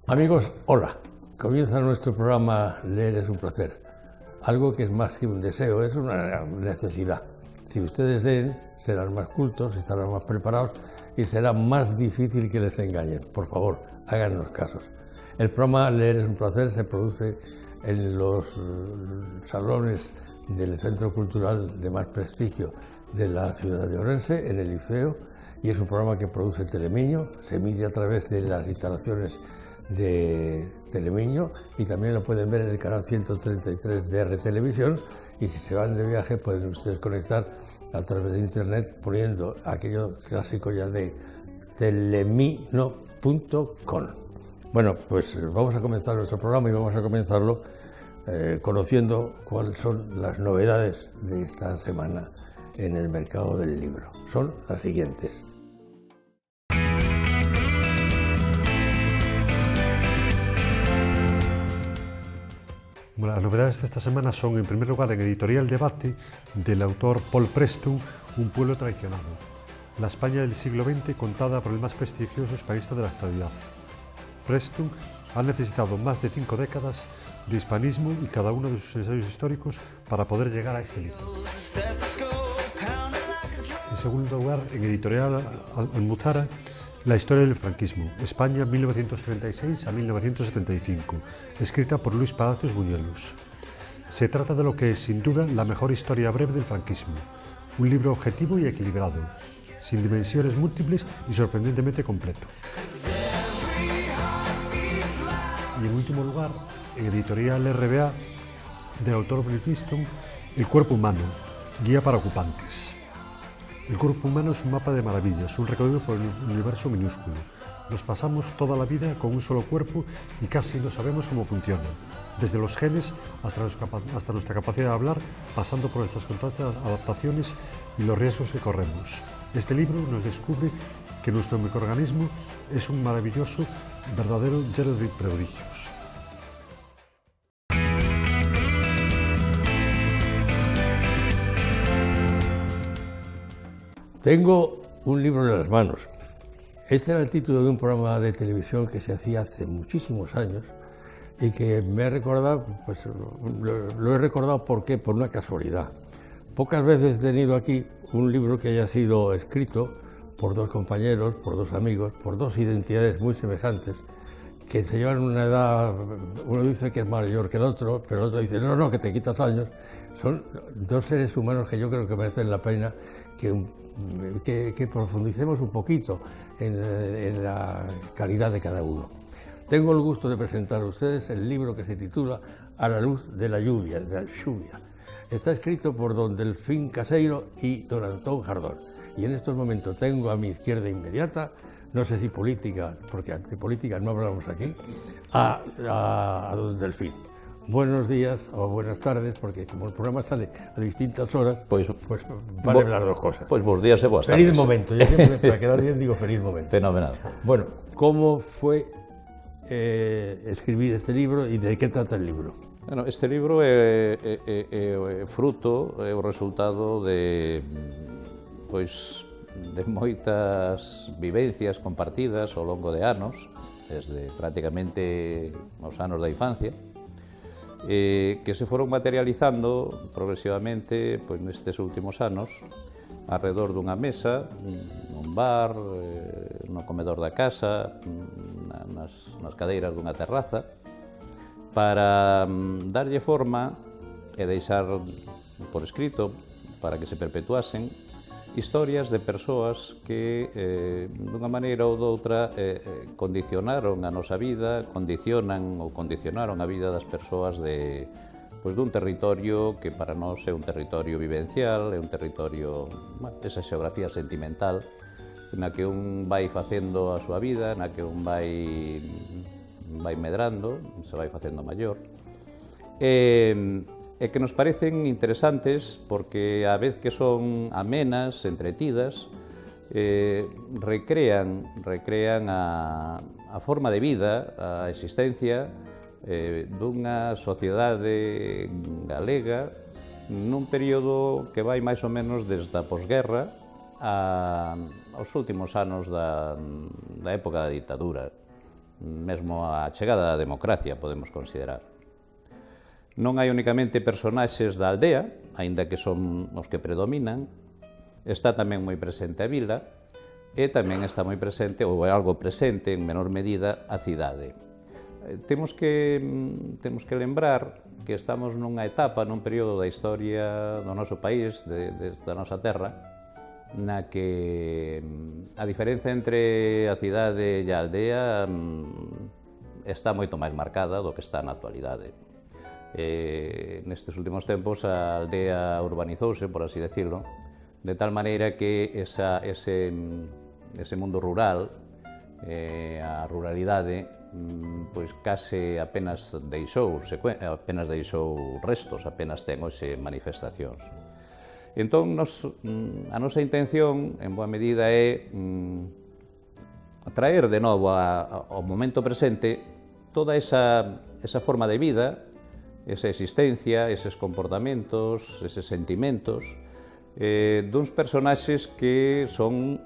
Amigos, hola. Comienza nuestro programa Leer es un placer. Algo que es más que un deseo, es una necesidad. Si ustedes leen, serán más cultos, estarán más preparados y será más difícil que les engañen. Por favor, háganos casos. El programa Leer es un placer se produce en los salones del Centro Cultural de más prestigio de la ciudad de Orense, en el Liceo, y es un programa que produce Telemiño, se emite a través de las instalaciones de Telemiño y también lo pueden ver en el canal 133 de R Televisión, y si se van de viaje pueden ustedes conectar a través de internet poniendo aquello clásico ya de telemino.com. Bueno, pues vamos a comenzar nuestro programa y vamos a comenzarlo conociendo cuáles son las novedades de esta semana en el mercado del libro. Son las siguientes. Bueno, las novedades de esta semana son, en primer lugar, en Editorial Debate, del autor Paul Preston, Un pueblo traicionado. La España del siglo XX contada por el más prestigioso hispanista de la actualidad. Preston ha necesitado más de 5 décadas de hispanismo y cada uno de sus ensayos históricos para poder llegar a este libro. En segundo lugar, en Editorial Almuzara, La historia del franquismo, España 1936 a 1975, escrita por Luis Palacios Buñuelos. Se trata de lo que es, sin duda, la mejor historia breve del franquismo, un libro objetivo y equilibrado, sin dimensiones múltiples y sorprendentemente completo. Y en último lugar, en Editorial RBA, del autor Bill Preston, El cuerpo humano, guía para ocupantes. El cuerpo humano es un mapa de maravillas, un recorrido por el universo minúsculo. Nos pasamos toda la vida con un solo cuerpo y casi no sabemos cómo funciona, desde los genes hasta nuestra capacidad de hablar, pasando por nuestras constantes adaptaciones y los riesgos que corremos. Este libro nos descubre que nuestro microorganismo es un maravilloso, verdadero lleno de prodigios. Tengo un libro en las manos. Este era el título de un programa de televisión que se hacía hace muchísimos años y que me ha recordado, pues lo he recordado por una casualidad. Pocas veces he tenido aquí un libro que haya sido escrito por dos compañeros, por dos amigos, por dos identidades muy semejantes, que se llevan una edad, uno dice que es mayor que el otro, pero el otro dice, no, que te quitas años. Son dos seres humanos que yo creo que merecen la pena que profundicemos un poquito en la calidad de cada uno. Tengo el gusto de presentar a ustedes el libro que se titula A la luz de la lluvia, Está escrito por don Delfín Caseiro y don Antón Jardón. Y en estos momentos tengo a mi izquierda inmediata, no sé si política, porque de política no hablamos aquí, a don Delfín. Buenos días o buenas tardes, porque como el programa sale a distintas horas, pues vale las dos cosas. Pues buenos días y buenas tardes. Feliz momento, yo siempre para quedar bien digo feliz momento. Fenomenal. Bueno, ¿cómo fue escribir este libro y de qué trata el libro? Bueno, este libro é fruto, é o resultado de moitas vivencias compartidas ao longo de anos, desde prácticamente os anos da infancia, que se foron materializando progresivamente nestes últimos anos alrededor dunha mesa, nun bar, no comedor da casa, nas cadeiras dunha terraza, para darlle forma e deixar por escrito para que se perpetuasen historias de persoas que dunha maneira ou doutra condicionaron a nosa vida, condicionaron a vida das persoas dun territorio que para nós é un territorio vivencial, é un territorio, esa xeografía sentimental, na que un vai facendo a súa vida, na que un vai medrando, se vai facendo maior, e que nos parecen interesantes porque a vez que son amenas, entretidas, recrean a forma de vida, a existencia dunha sociedade galega nun período que vai máis ou menos desde a posguerra aos últimos anos da época da ditadura. mesmo a chegada da democracia, podemos considerar. Non hai únicamente personaxes da aldea, aínda que son os que predominan, está tamén moi presente a vila, e tamén está moi presente, ou é algo presente, en menor medida, a cidade. Temos que lembrar que estamos nunha etapa, nun período da historia do noso país, da nosa terra, na que a diferenza entre a cidade e a aldea está moito máis marcada do que está na actualidade. Nestes últimos tempos a aldea urbanizouse, por así decirlo, de tal maneira que ese mundo rural, a ruralidade, pois case apenas deixou restos, apenas ten hoxe manifestacións. Entón, a nosa intención, en boa medida, é traer de novo ao momento presente toda esa forma de vida, esa existencia, eses comportamentos, eses sentimentos, duns personaxes que son,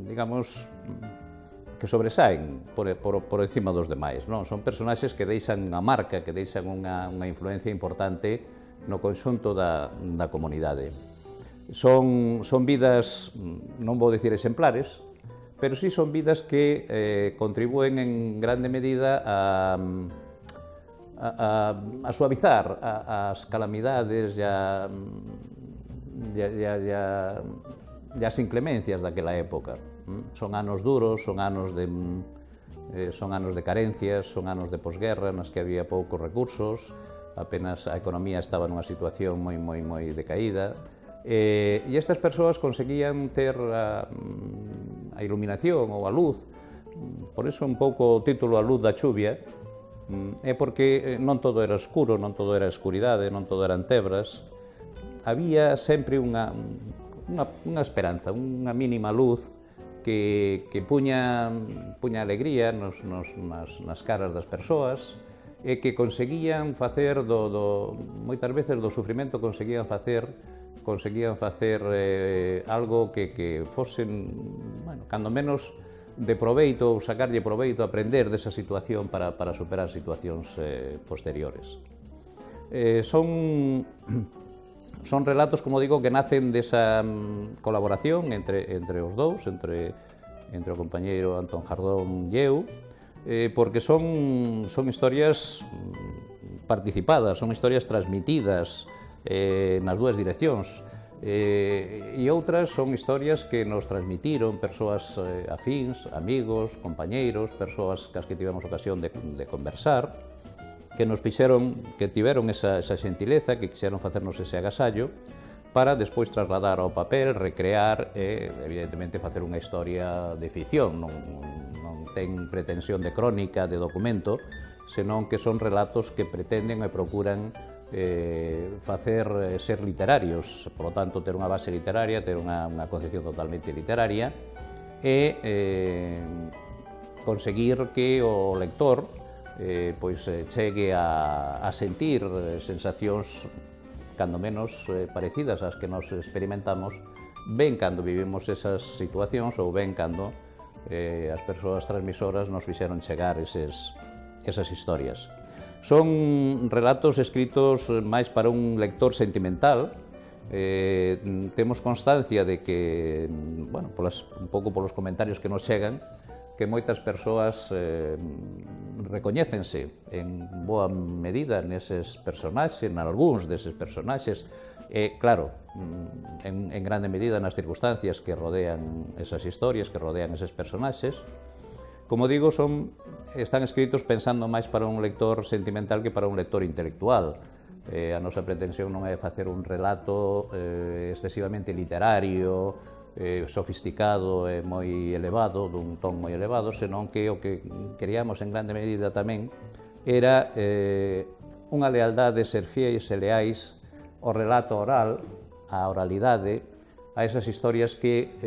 digamos, que sobresaen por encima dos demais, non? Son personaxes que deixan unha marca, que deixan unha influencia importante no conxunto da comunidade. Son vidas, non vou dicir exemplares, pero sí son vidas que contribúen en grande medida a suavizar as calamidades e as inclemencias daquela época. Son anos duros, son anos de carencias, son anos de posguerra nas que había poucos recursos, apenas a economía estaba nunha situación moi decaída, e estas persoas conseguían ter a iluminación ou a luz. Por iso un pouco o título A luz da chuvia, é porque non todo era escuro, non todo era escuridade, non todo eran tebras. Había sempre unha esperanza, unha mínima luz que puña alegría nas caras das persoas e que conseguían facer moitas veces do sufrimento conseguían facer algo que fosen, bueno, cando menos de proveito, ou sacarlle proveito, aprender desa situación para superar situacións posteriores. Son relatos, como digo, que nacen desa colaboración entre os dous, entre o compañeiro Antón Jardón e eu, porque son historias participadas, son historias transmitidas nas dúas direccións, e outras son historias que nos transmitiron persoas afíns, amigos, compañeiros, persoas cas que tivemos ocasión de conversar, que nos fixeron, que tiveron esa xentileza, que quixeron facernos ese agasallo, para despois trasladar ao papel, recrear e, evidentemente, facer unha historia de ficción. Non ten pretensión de crónica, de documento, senón que son relatos que pretenden e procuran facer ser literarios, por lo tanto, ter unha base literaria, ter unha concepción totalmente literaria e conseguir que o lector chegue a sentir sensacións cando menos parecidas ás que nos experimentamos, ben cando vivimos esas situacións ou ben cando as persoas transmisoras nos fixeron chegar esas historias. Son relatos escritos máis para un lector sentimental. Temos constancia de que, bueno, un pouco polos comentarios que nos chegan, que moitas persoas recoñécense en boa medida neses personaxes, en algúns deses personaxes, e, claro, en grande medida nas circunstancias que rodean esas historias, que rodean eses personaxes. Como digo, están escritos pensando máis para un lector sentimental que para un lector intelectual. A nosa pretensión non é facer un relato excesivamente literario, sofisticado e moi elevado, dun ton moi elevado, senón que o que queríamos en grande medida tamén era unha lealdade, ser fiéis e leais ao relato oral, á oralidade, a esas historias que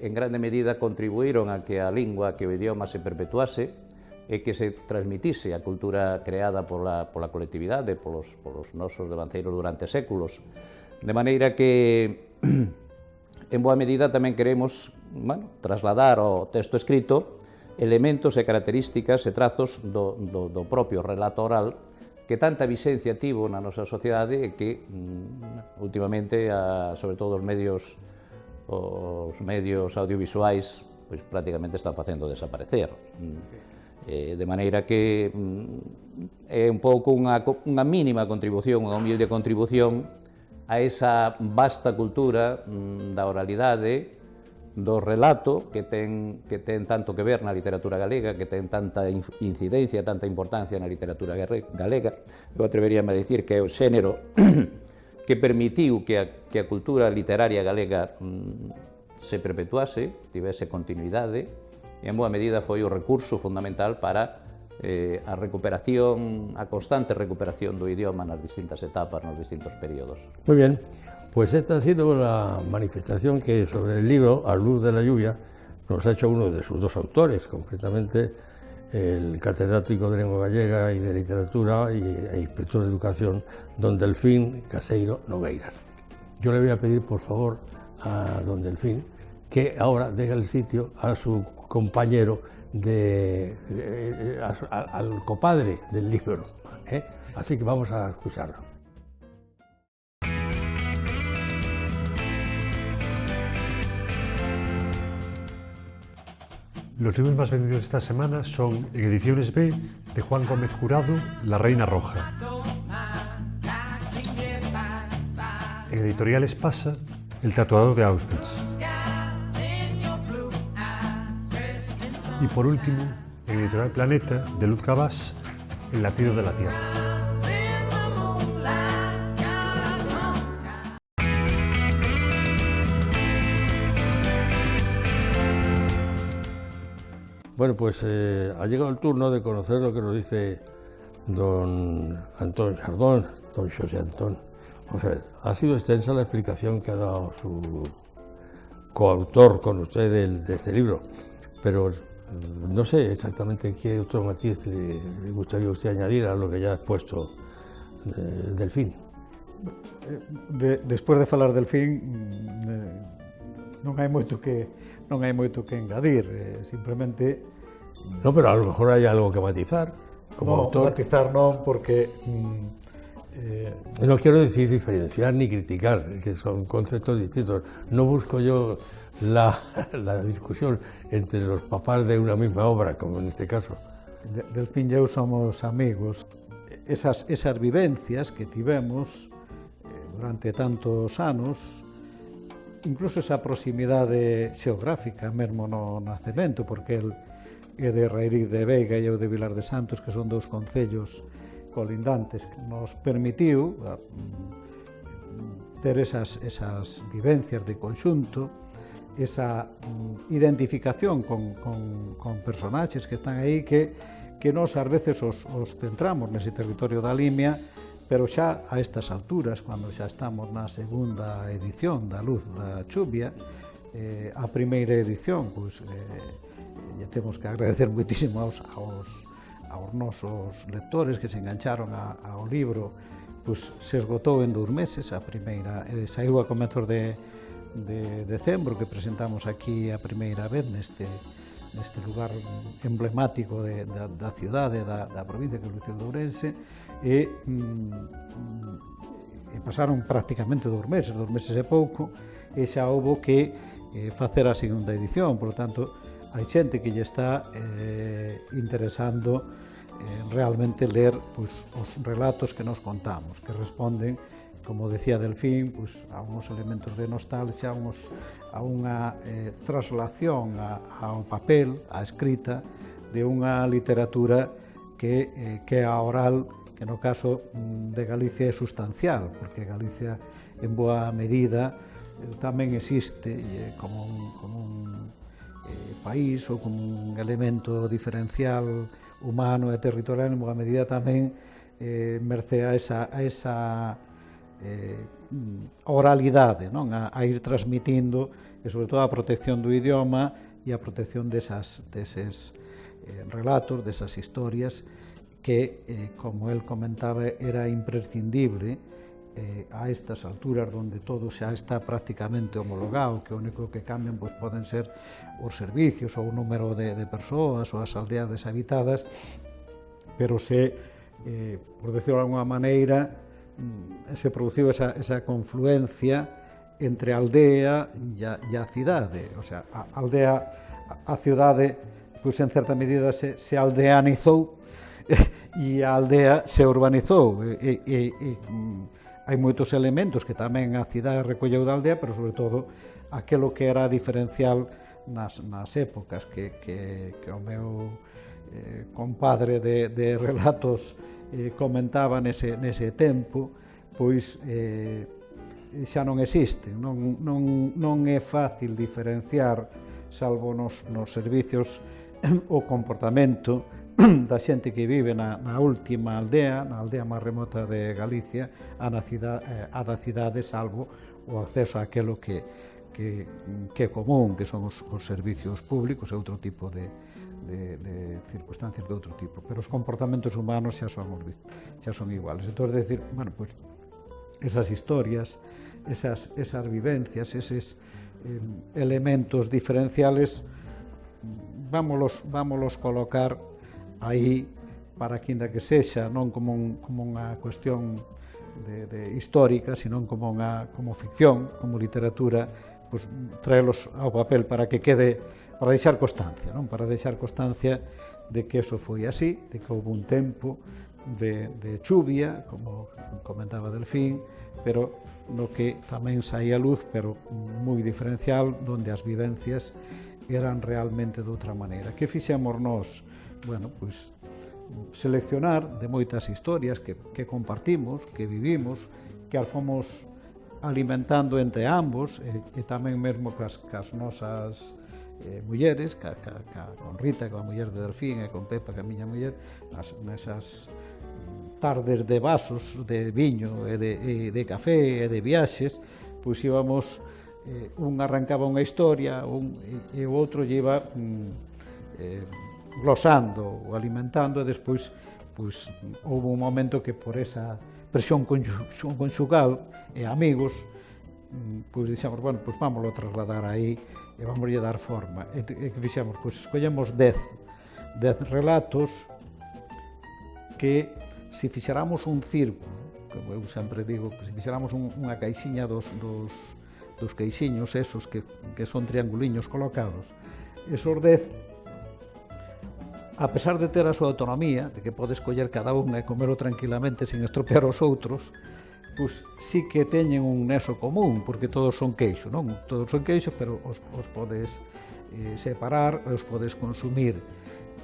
en grande medida contribuíron a que a lingua, que o idioma se perpetuase e que se transmitise a cultura creada pola colectividade, polos nosos devanceiros durante séculos. De maneira que, en boa medida, tamén queremos trasladar ao texto escrito elementos e características e trazos do propio relato oral que tanta vixencia tivo na nosa sociedade e que últimamente, sobre todo os medios audiovisuais, pois prácticamente están facendo desaparecer. De maneira que é un pouco unha mínima contribución, unha humilde contribución a esa vasta cultura da oralidade, do relato que ten tanto que ver na literatura galega, que ten tanta incidencia, tanta importancia na literatura galega. Eu atreveríame a dicir que é o xénero que permitiu que a cultura literaria galega se perpetuase, tivese continuidade, e en boa medida foi o recurso fundamental para a recuperación, a constante recuperación do idioma nas distintas etapas, nos distintos períodos. Muy bien. Pues esta ha sido la manifestación que sobre el libro A luz de la lluvia nos ha hecho uno de sus dos autores, concretamente el catedrático de lengua gallega y de literatura e inspector de educación, don Delfín Caseiro Nogueiras. Yo le voy a pedir, por favor, a don Delfín que ahora deje el sitio a su compañero, al copadre del libro. Así que vamos a escucharlo. Los libros más vendidos esta semana son, en Ediciones B, de Juan Gómez Jurado, La Reina Roja. En Editorial Espasa, El tatuador de Auschwitz. Y por último, en Editorial Planeta, de Luz Cabás, El latido de la tierra. Bueno, pues ha llegado el turno de conocer lo que nos dice don Antón Chardón, don José Antón. Vamos a ver, ha sido extensa la explicación que ha dado su coautor con usted de este libro, pero no sé exactamente qué otro matiz le gustaría a usted añadir a lo que ya ha expuesto Delfín. Despois de falar del fin, non hai moito que engadir, simplemente... No, pero a lo mejor hay algo que matizar, como autor. Matizar non, porque... No quiero decir diferenciar ni criticar, que son conceptos distintos. No busco yo la discusión entre los papás de una misma obra, como en este caso. Delfín e eu somos amigos. Esas vivencias que tivemos durante tantos anos, incluso esa proximidade xeográfica mesmo no nacemento, porque el é de Rairiz de Veiga e eu de Vilar de Santos, que son dous concellos colindantes, que nos permitiu ter esas vivencias de conxunto, esa identificación con personaxes que están aí que nós ás veces os centramos nese territorio da Limia, pero xa a estas alturas, cando xa estamos na segunda edición da Luz da Chuvia, a primeira edición, pois, lle temos que agradecer moitísimo aos nosos lectores que se engancharon ao libro, pois se esgotou en 2 meses, a primeira saiu a comezos de decembro, que presentamos aquí a primeira vez neste lugar emblemático da cidade, da provincia, que é o Lucio de Ourense, e pasaron prácticamente 2 meses e pouco, e xa houbo que facer a segunda edición. Por lo tanto, hai xente que lle está interesando realmente ler pois, os relatos que nos contamos, que responden, como decía Delfín, pois, a uns elementos de nostalgia, a unha traslación ao papel, á escrita, de unha literatura que é a oral, que no caso de Galicia é sustancial, porque Galicia en boa medida tamén existe como un país ou como un elemento diferencial humano e territorial, en boa medida tamén merce a esa oralidade, non? A ir transmitindo, e sobre todo a protección do idioma e a protección deses relatos, desas historias que, como el comentaba, era imprescindible a estas alturas donde todo xa está prácticamente homologado, que o único que cambian pois, poden ser os servicios ou o número de persoas ou as aldeas deshabitadas, pero se, por decirlo de alguna maneira, se produciu esa confluencia entre a aldea e a cidade. O sea, a aldea, a cidade, pois en certa medida se aldeanizou e a aldea se urbanizou. Hai moitos elementos que tamén a cidade recolleu da aldea, pero sobre todo aquilo que era diferencial nas épocas que o meu compadre de relatos comentaba nese tempo, pois xa non existen, non é fácil diferenciar, salvo nos servicios, o comportamento da xente que vive na última aldea, na aldea máis remota de Galicia, a da cidade, salvo o acceso a aquilo que é común, que son os servicios públicos e outro tipo de circunstancias de outro tipo, pero os comportamentos humanos xa son iguales. Entón, decir, bueno, pues, esas historias, esas vivencias, eses elementos diferenciales, vámolos colocar aí para que, ainda que sexa non como unha cuestión histórica, sino como ficción, como literatura, pues, traelos ao papel para que quede, para deixar constancia, non? Para deixar constancia de que eso foi así, de que houve un tempo de chuvia, como comentaba Delfín, pero no que tamén saía luz, pero moi diferencial, donde as vivencias eran realmente de outra maneira. Que fixemos nós? Bueno, pois seleccionar de moitas historias que compartimos, que vivimos, que as fomos alimentando entre ambos, e tamén mesmo cas nosas mulleres, con Rita, con a muller de Delfín, e con Pepa, que a miña muller, nesas tardes de vasos de viño e de café e de viaxes, pois íbamos, un arrancaba unha historia e o outro lle iba glosando ou alimentando, e despois pois, houve un momento que por esa presión conxugal e amigos, pois dixemos, bueno, pois vámoslo trasladar aí e vámoslle dar forma. E que fixemos? Pois escollemos 10 relatos que, se fixéramos un círculo, como eu sempre digo, que se fixéramos unha caixiña dos queixiños esos que son trianguliños colocados, esos 10, a pesar de ter a súa autonomía, de que podes coller cada un e comelo tranquilamente sin estropear os outros, pois sí que teñen un nexo común, porque todos son queixo, non? Todos son queixo, pero os podes separar, os podes consumir,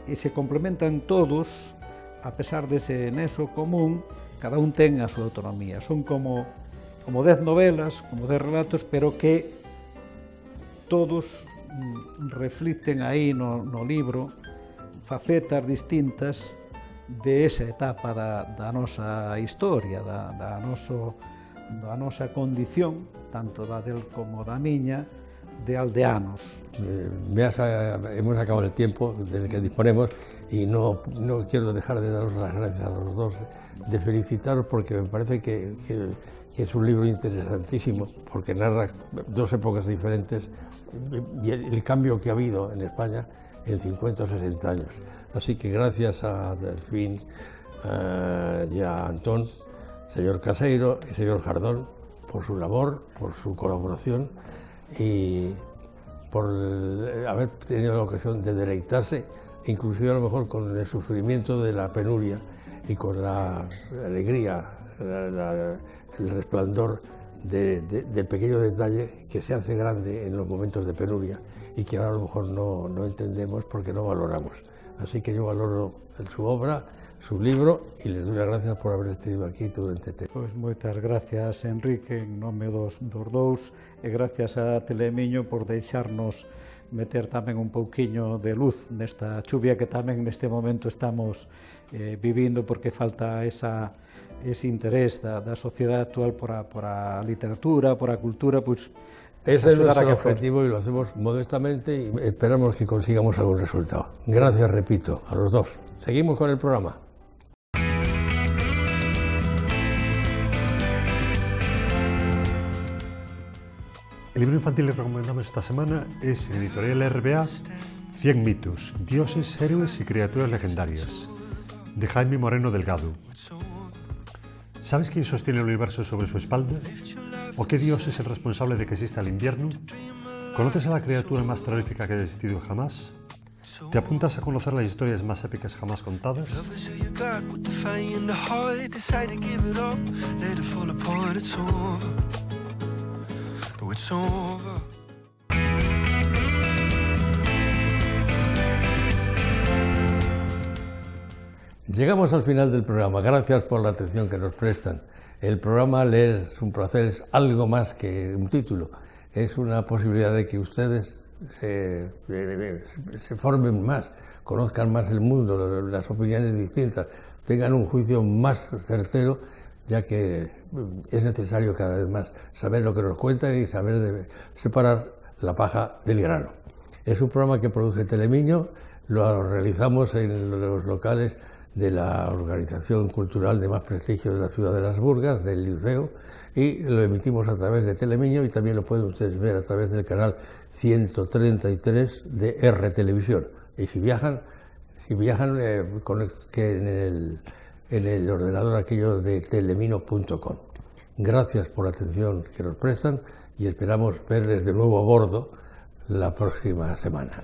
e se complementan todos, a pesar dese nexo común, cada un ten a súa autonomía. Son como 10 novelas, como 10 relatos, pero que todos reflicten aí no libro facetas distintas de esa etapa da nosa historia, da nosa condición, tanto da del como da miña, de aldeanos. Hemos acabado el tiempo del que disponemos y no quiero dejar de daros las gracias a los dos, de felicitaros, porque me parece que es un libro interesantísimo, porque narra dos épocas diferentes y el cambio que ha habido en España en 50 o 60 años. Así que gracias a Delfín y a Antón, señor Caseiro y señor Jardón, por su labor, por su colaboración y por haber tenido la ocasión de deleitarse, inclusive a lo mejor con el sufrimiento de la penuria y con la alegría, el resplandor del pequeño detalle que se hace grande en los momentos de penuria y que ahora a lo mejor no entendemos porque no valoramos. Así que yo valoro su obra, su libro, y les doy las gracias por haber estado aquí durante este tiempo. Pois moitas gracias, Enrique, en nome dos dous, e gracias a Telemiño por deixarnos meter tamén un pouquiño de luz nesta chuvia que tamén neste momento estamos vivindo, porque falta ese interés da sociedade actual por a literatura, por a cultura, pois ese es nuestro objetivo y lo hacemos modestamente y esperamos que consigamos algún resultado. Gracias, repito, a los dos. Seguimos con el programa. El libro infantil que recomendamos esta semana es Editorial RBA, 100 mitos, dioses, héroes y criaturas legendarias, de Jaime Moreno Delgado. ¿Sabes quién sostiene el universo sobre su espalda? ¿O qué dios es el responsable de que exista el invierno? ¿Conoces a la criatura más terrorífica que haya existido jamás? ¿Te apuntas a conocer las historias más épicas jamás contadas? Llegamos al final del programa. Gracias por la atención que nos prestan. El programa les es un placer, es algo más que un título. Es una posibilidad de que ustedes se formen más, conozcan más el mundo, las opiniones distintas, tengan un juicio más certero, ya que es necesario cada vez más saber lo que nos cuentan y saber separar la paja del grano. Es un programa que produce Telemiño, lo realizamos en los locales de la organización cultural de más prestigio de la ciudad de Las Burgas, del Liceo, y lo emitimos a través de Telemiño y también lo pueden ustedes ver a través del canal 133 de R Televisión. Y si viajan en el ordenador aquello de telemino.com. Gracias por la atención que nos prestan y esperamos verles de nuevo a bordo la próxima semana.